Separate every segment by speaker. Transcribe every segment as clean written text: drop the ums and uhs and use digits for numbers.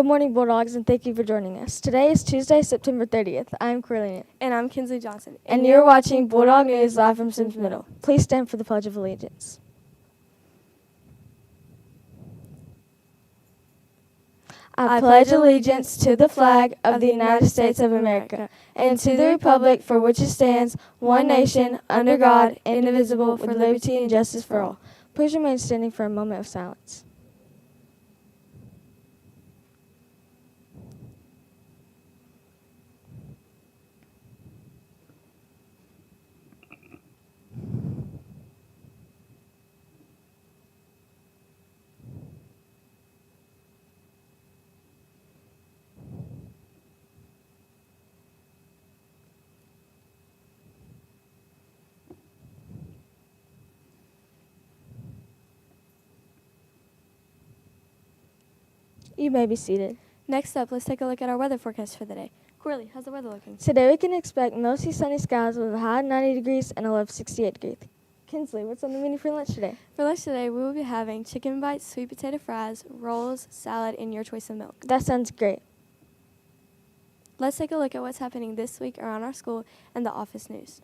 Speaker 1: Good morning, Bulldogs, and thank you for joining us. Today is Tuesday, September 30th. I'm Corlelia.
Speaker 2: And I'm Kinsley Johnson.
Speaker 1: And you're watching Bulldog News live from Semmes Middle. Please stand for the Pledge of Allegiance. I pledge allegiance to the flag of the United States of America and to the republic for which it stands, one nation, under God, indivisible, with liberty and justice for all. Please remain standing for a moment of silence. You may be seated.
Speaker 2: Next up, let's take a look at our weather forecast for the day. Corley, how's the weather looking?
Speaker 1: Today we can expect mostly sunny skies with a high of 90 degrees and a low of 68 degrees. Kinsley, what's on the menu for lunch today?
Speaker 2: For lunch today, we will be having chicken bites, sweet potato fries, rolls, salad, and your choice of milk.
Speaker 1: That sounds great.
Speaker 2: Let's take a look at what's happening this week around our school and the office news.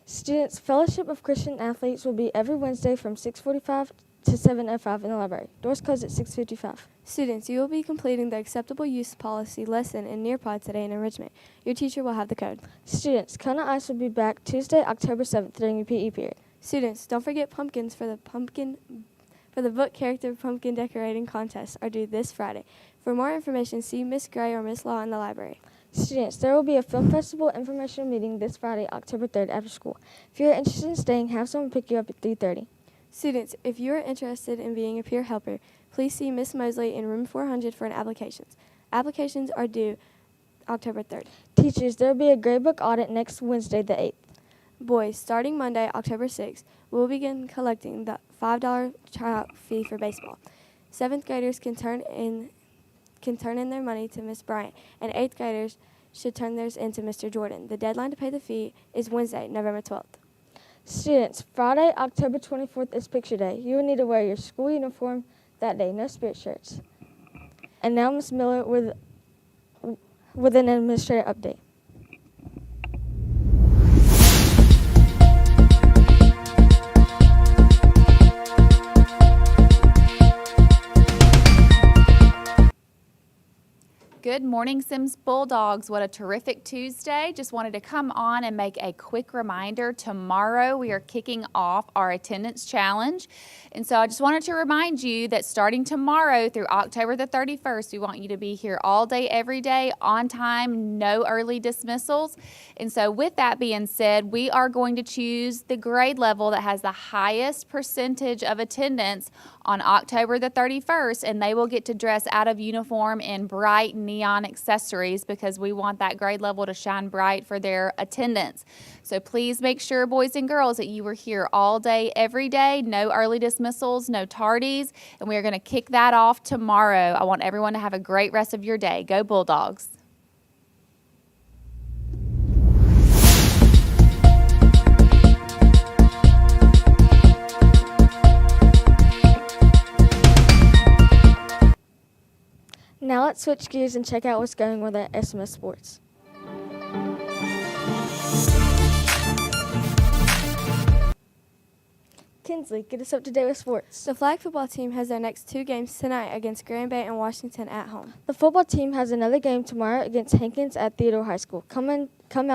Speaker 1: Students' Fellowship of Christian Athletes will be every Wednesday from 6:45 to 7:05 in the library. Doors close at 6:55.
Speaker 2: Students, you will be completing the acceptable use policy lesson in Nearpod today in enrichment. Your teacher will have the code.
Speaker 1: Students, Kona Ice will be back Tuesday, October 7th during your PE period.
Speaker 2: Students, don't forget pumpkins for the book character pumpkin decorating contest are due this Friday. For more information, see Miss Gray or Miss Law in the library.
Speaker 1: Students, there will be a film festival informational meeting this Friday, October 3rd after school. If you're interested in staying, have someone pick you up at 3:30.
Speaker 2: Students, if you are interested in being a peer helper, please see Miss Mosley in room 400 for an applications. Applications are due October 3rd.
Speaker 1: Teachers, there will be a gradebook audit next Wednesday, the 8th.
Speaker 2: Boys, starting Monday, October 6th, we'll begin collecting the $5 tryout fee for baseball. 7th graders can turn in their money to Miss Bryant, and 8th graders should turn theirs in to Mr. Jordan. The deadline to pay the fee is Wednesday, November 12th.
Speaker 1: Students, Friday, October 24th is picture day. You will need to wear your school uniform that day, no spirit shirts. And now Ms. Miller with an administrative update.
Speaker 3: Good morning, Semmes Bulldogs. What a terrific Tuesday. Just wanted to come on and make a quick reminder. Tomorrow we are kicking off our attendance challenge. And so I just wanted to remind you that starting tomorrow through October the 31st, we want you to be here all day, every day, on time, no early dismissals. And so with that being said, we are going to choose the grade level that has the highest percentage of attendance on October the 31st, and they will get to dress out of uniform in bright neon accessories because we want that grade level to shine bright for their attendance. So please make sure, boys and girls, that you are here all day, every day, no early dismissals, no tardies, and we are going to kick that off tomorrow. I want everyone to have a great rest of your day. Go Bulldogs.
Speaker 1: Now let's switch gears and check out what's going on at Semmes Sports. Kinsley, get us up to date with sports.
Speaker 2: The flag football team has their next 2 games tonight against Grand Bay and Washington at home.
Speaker 1: The football team has another game tomorrow against Hankins at Theodore High School. Come out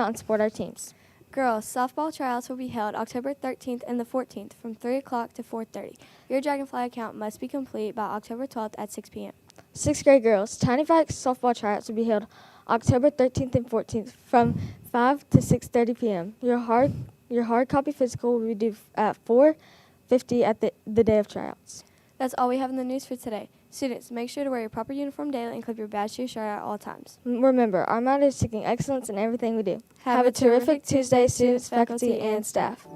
Speaker 1: and support our teams.
Speaker 2: Girls softball tryouts will be held October 13th and the 14th from 3 o'clock to 4:30. Your Dragonfly account must be complete by October 12th at 6 p.m.
Speaker 1: 6th grade girls, Tiny Vikes softball tryouts will be held October 13th and 14th from 5 to 6:30 p.m. Your hard copy physical will be due at 4:50 at the day of tryouts.
Speaker 2: That's all we have in the news for today. Students, make sure to wear your proper uniform daily and clip your badge to your shirt at all times.
Speaker 1: Remember, our motto is seeking excellence in everything we do. Have a terrific Tuesday, students, faculty, and staff.